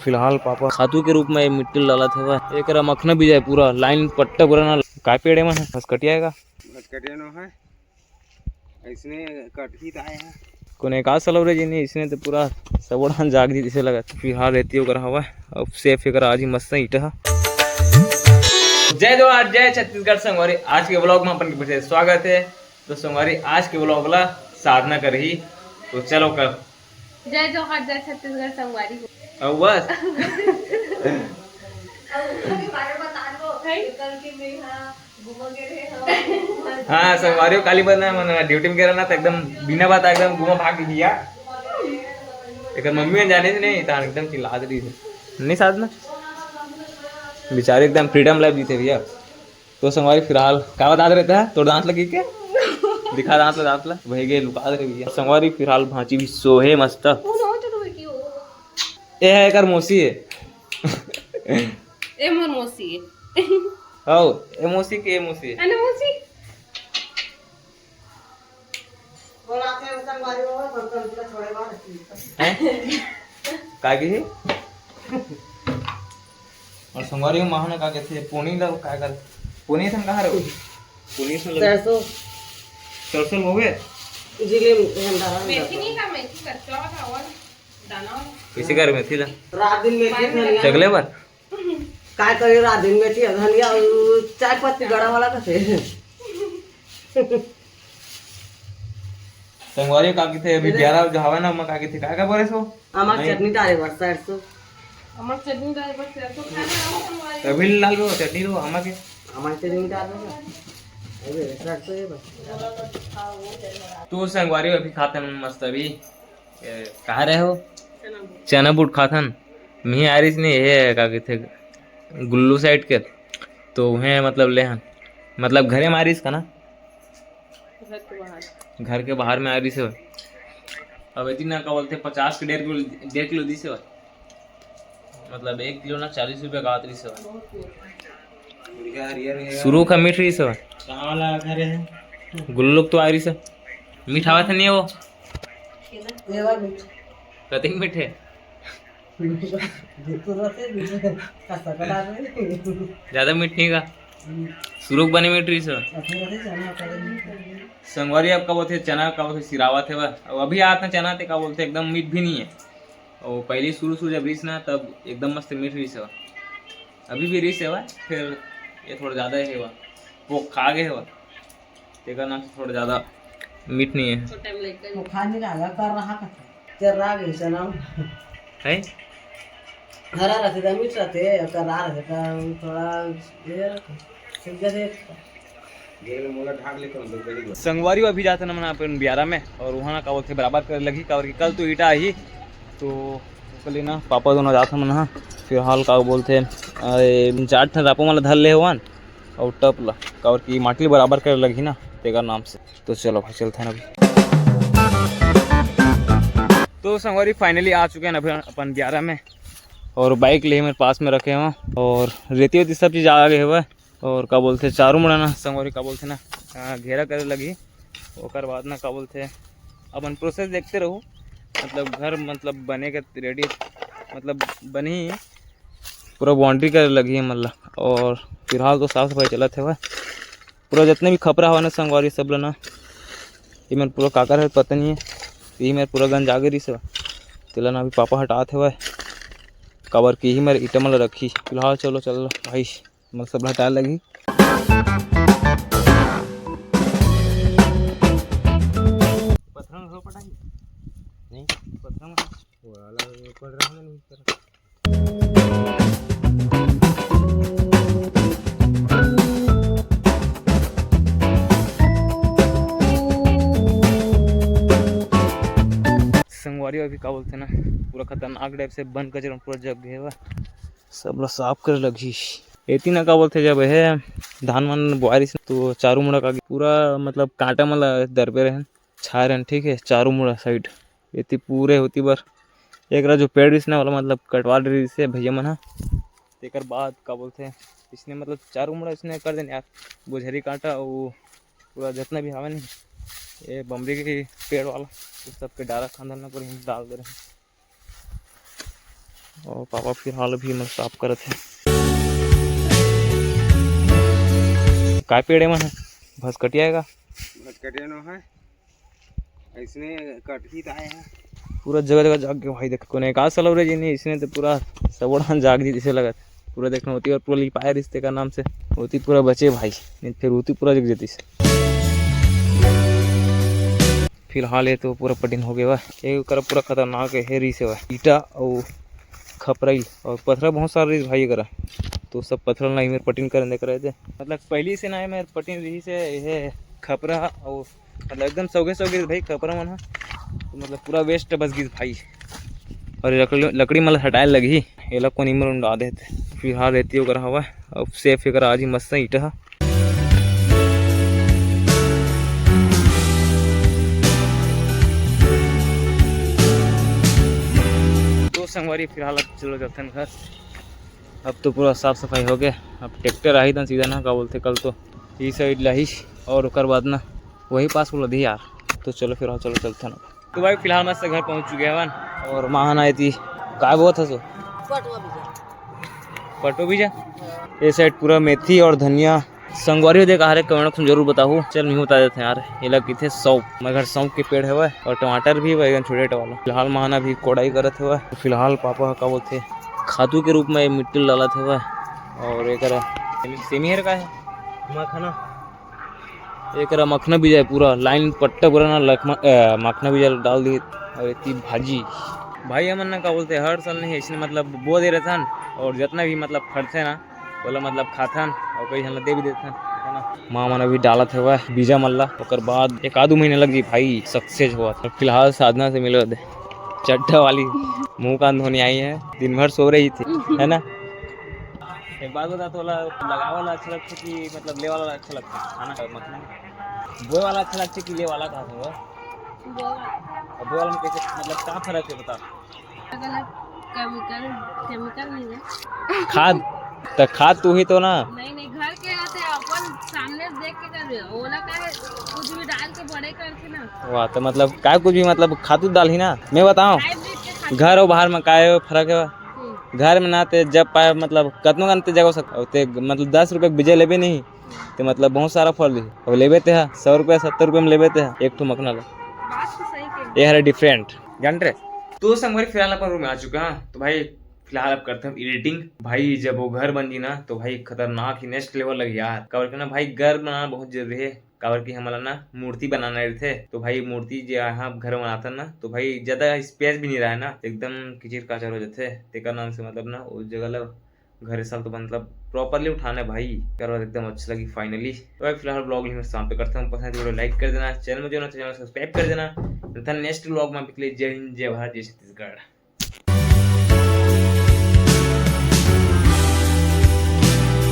फिलहाल पापा खातू के रूप में मिट्टी डाला था एक मखना भी जाए पूरा लाइन पट्टा पूरा ना का पेड़े में बस कटियाएगा है इसने कट ही आए हैं कोने का सलो रे जी नहीं इसने तो पूरा सबोड़ा जाग दी जिसे लगा फिलहाल रहती होकर हवा अब सेफ कर आज ही मस्त ईट। जय जवाहर जय छत्तीसगढ़ संगवारी आज के ब्लॉग में अपन के पीछे स्वागत है। तो संगवारी आज के ब्लॉग वाला साधना कर ही तो चलो कर जय जवाहर जय छत्तीसगढ़ संगवारी अब बस हाँ संगवारी काली बना मन ड्यूटी में गया ना तो एकदम बिना बात एकदम घुमा भाग दिया एक मम्मी जाने से नहीं था एकदम चिल्ला रही थी नहीं साधना बेचारे एकदम फ्रीडम लाइफ जीते भैया। तो संगवारी फिलहाल क्या बता रहता है तो दांत लगी के दिखा दांत ला वही गए लुका दे भैया। संगवारी फिलहाल भांची भी सोहे मस्त ए है कर मौसी है ए मोर मौसी ओ ए मौसी के मौसी अने मौसी बोलाते संगवारी और बर्तन के छोड़े बार का की और संगवारी में महान का कहते पुनी ला का कर पुनी सन कहां रे पुनी सन सरसों हो गए जिले हंडारा मेथी नहीं का मेथी कच्चा था और दाना किसी घर में थी ला रात दिन मेथी धनिया चगले पर काय करे रात दिन मेथी धनिया और चाय पत्ती गड़ा वाला कसे संगवारी का थे अभी 11 जो हवा ना हम का थे का बोले सो हमार चटनी डाले बस सरसों हमर चटनी डाल बस तो खाना संगवारी अभी लाल रो चटनी रो हमा के हमार चटनी डाले अबे सरसों है बस तू संगवारी अभी खाते हैं मस्त अभी कहाँ रहे हो चना बूट खाथन मी आरिस ने ये का थे गुल्लू साइड के तो वह मतलब ले हन मतलब घरे में आरिस का ना घर के बाहर में आरिस है अब इतना का बोलते 50 के 1.5 किलो दी से मतलब 1 किलो ना 40 रुपये का आतरी से शुरू का मीठ रही से कहाँ वाला घर है गुल्लू तो आ रही से मीठा था नहीं है वो कतिक मीठे ज्यादा मीठ नहीं का शुरू बने मीठ रही से संगवारी अब का बोलते चना का बोलते सिरावा थे वह अभी आते चना थे का बोलते एकदम मीठ भी नहीं है और पहले शुरू जब रीस ना तब एकदम मस्त मीठ रही से अभी भी रीस है वह फिर ये थोड़ा ज़्यादा है वह वो खा गए वह तेरा नाम से थोड़ा ज़्यादा मीठ नहीं है वो खाने लगा कर रहा का तेरा राग है सना है हरा रहते तो मीठ रहते कर रहा रहते का थोड़ा ये सीधा से संगवारी अभी जाते ना अपन बियारा में और वहाँ ना का बोलते बराबर कर लगी का कल तो ईटा आई तो कल ना पापा दोनों जाते मना फिलहाल का बोलते 4 ठन रापो वाला धर ले हुआ और टप ला कावर की माटी बराबर कर लगी ना तेगा नाम से। तो चलो भाई चलते हैं अभी। तो संगवारी फाइनली आ चुके हैं अभी अपन 11 में और बाइक ले मेरे पास में रखे हुए और रेती वेती सब चीज़ आ गए हुआ और का बोलते चारों मुड़ा ना संगवारी का बोलते ना घेरा करे लगी और बाद ना का बोलते अपन प्रोसेस देखते रहो मतलब घर मतलब बने के रेडी मतलब बनी पूरा बाउंड्री करे लगी है मतलब और फिलहाल तो साफ सफाई चलत है वह पूरा जितने भी खपरा हुआ ना संगवारी सब ना ये मेरे पूरा काकर है पता नहीं है ये मेरे पूरा गंज आ गई से तिला ना अभी पापा हटाते हुए कवर की ही मेरे इटमल रखी फिलहाल चलो चलो भाई मतलब सब हटा लगी। नहीं संगवारी अभी क्या बोलते ना पूरा खतरनाक टाइप से बंद कचरा पूरा जग गया सब लोग साफ कर लगी एती ना का बोलते जब है धान मन बुआरी से तो चारू मुड़ा का पूरा मतलब कांटा मला दर पे रहे छा रहे ठीक है चारू मुड़ा साइड एती पूरे होती बर एक जो पेड़ इसने वाला मतलब कटवा रही से भैया मन एक बाद का बोलते इसने मतलब चारू मुड़ा इसने कर देने यार बुझरी कांटा वो पूरा जितना भी हवा नहीं ये बमरी के पेड़ वाला उस सब के डारा खानदान पूरे डाल दे रहे हैं और पापा फिलहाल भी मतलब साफ करत है। काय पेड़ है मन भस कटियाएगा भटकटिया नो है इसने कटही आए हैं पूरा जगह जगह जाग के भाई देख कोने का सलव रे जी नहीं इसने तो पूरा सबोड़ान जाग दी जैसे लगा पूरा देखना होती और पूरा लिपाया रिश्ते का नाम से होती पूरा बचे भाई नहीं फिर होती पूरा जग जाती से। फिलहाल ये तो पूरा पटिन हो गया वा एक कर पूरा खतरनाक है री से वा ईटा और खपराइल और पत्थर बहुत सारे भाई करा तो सब पत्थर नहीं मेरे पटिन करने करे थे मतलब पहली से ना है मेरे पटिन रही से ये खपरा और मतलब एकदम सौगे सौगे भाई खपरा मन तो मतलब पूरा वेस्ट बस गई भाई और लकड़ी मतलब हटाए लगी ये लोग को निमर उड़ा देते फिलहाल रहती होकर हवा अब सेफ कर आज ही मस्त ईटा तो संगवारी फिलहाल अब चलो जाते हैं घर। अब तो पूरा साफ सफाई हो गया अब ट्रैक्टर आई था सीधा ना क्या बोलते कल तो ये साइड लाही और उसके बाद ना वही पास बोला दी यार तो चलो फिर चलो चलते ना। तो भाई फिलहाल मस्त घर पहुंच चुके हैं और महान आई थी काय बहुत था सो पटो भी जा ये साइड पूरा मेथी और धनिया संगवारी देख आ रहे कमेंट में जरूर बताओ चल नहीं बता देते यार ये लग किथे सौंफ मैं घर सौंफ के पेड़ है वह और टमाटर भी बैगन छोटे वाला फिलहाल महाना भी कोड़ाई करत है वह फिलहाल पापा का बोलते खातू के रूप में मिट्टी डाला थे वह और एक सेमी का है मखना एक मखना भी जाए पूरा लाइन पट्टा पूरा ना मखना भी जाए डाल दी और इतनी भाजी भाई हमन ना क्या बोलते हर साल नहीं इसने मतलब बो दे रहे थे और जितना भी मतलब खर्चे ना बोला मतलब खाथन और कई हम दे भी देते है ना माँ मन अभी डाला थे वह बीजा मल्ला और बाद एक आधु महीने लग गई भाई सक्सेस हुआ था। फिलहाल साधना से मिलो दे चड्ढा वाली मुंह कान धोने आई है दिन भर सो रही थी है ना। एक बात बता तो लगा वाला अच्छा लगता कि मतलब ले वाला अच्छा लगता खाना मतलब बोए वाला अच्छा लगता कि ले वाला कहा था बोए वाला में कैसे मतलब क्या फर्क है बता केमिकल नहीं है खाद तो खाद तू ही तो ना नहीं घर के रहते अपन सामने देख के कर रहे हो ओला का कुछ भी डाल के बड़े करके ना वाह तो मतलब काय कुछ भी मतलब खातू डाल ही ना मैं बताऊं घर और बाहर में काय फर्क है घर में ना ते जब पाए मतलब कतनो गनते जगह सकते मतलब 10 रुपये बीजे लेबे नहीं तो मतलब बहुत सारा फल दी और लेबे थे 100 रुपये 70 रुपये में लेबे थे एक ठो मखना ये है डिफरेंट जान रहे। तो संगवारी फिलहाल अपन रूम में आ चुका है तो भाई फिलहाल अब करते हैं एडिटिंग भाई जब वो घर बन जी ना तो भाई खतरनाक ही नेक्स्ट लेवल लगी यार कवर करना भाई घर बनाना बहुत जरूरी है काबर की हमारा ना मूर्ति बनाना रहे थे तो भाई मूर्ति जो यहाँ घर बनाता ना तो भाई ज्यादा स्पेस भी नहीं रहा है ना एकदम किचिर काचर हो जाते तेका नाम से मतलब ना उस जगह लग घर साल तो मतलब प्रॉपरली उठाना भाई करवा एकदम अच्छी लगी फाइनली। तो भाई फिलहाल ब्लॉग में शाम पे करता हूँ पसंद वीडियो लाइक कर देना चैनल में जो ना चैनल सब्सक्राइब कर देना नेक्स्ट ब्लॉग में जय हिंद जय भारत जय छत्तीसगढ़।